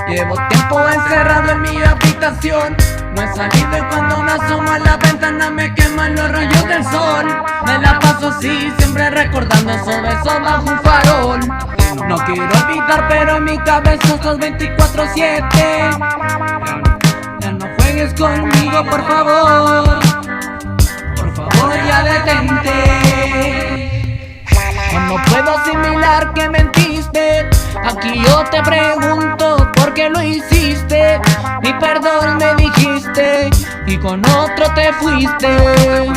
Llevo tiempo encerrado en mi habitación, no he salido y cuando me asomo a la ventana me queman los rayos del sol. Me la paso así, siempre recordando esos besos bajo un farol. No quiero olvidar pero en mi cabeza estás 24/7. Ya no juegues conmigo por favor ya detente. No puedo asimilar que mentiste, aquí yo te pregunto por qué lo hiciste. Mi perdón me dijiste y con otro te fuiste.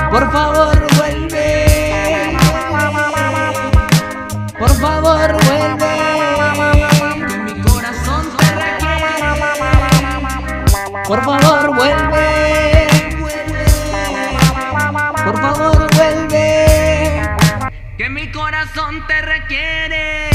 Por favor vuelve, por favor vuelve, que mi corazón te requiere. Por favor vuelve, por favor vuelve, que mi corazón te requiere.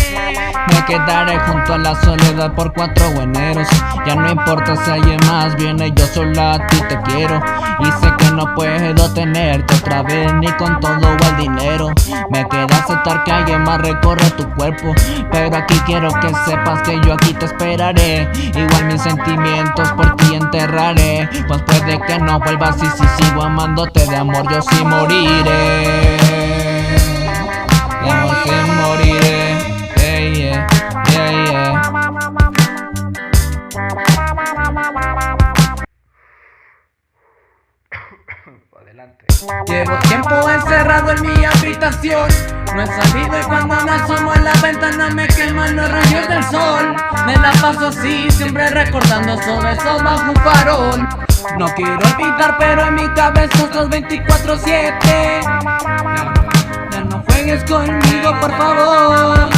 Me quedaré junto a la soledad por 4 bueneros. Ya no importa si alguien más viene, yo solo a ti te quiero. Y sé que no puedo tenerte otra vez, ni con todo el dinero. Me queda aceptar que alguien más recorre tu cuerpo, pero aquí quiero que sepas que yo aquí te esperaré. Igual mis sentimientos por ti enterraré, pues puede que no vuelvas y si sigo amándote de amor yo sí moriré. De amor sí moriré. Yeah, yeah, yeah. Adelante. Llevo tiempo encerrado en mi habitación, no he salido y cuando me asomo a la ventana me queman los rayos del sol. Me la paso así, siempre recordando esos besos bajo un farol. No quiero olvidar pero en mi cabeza estás 24/7. Ya no juegues conmigo por favor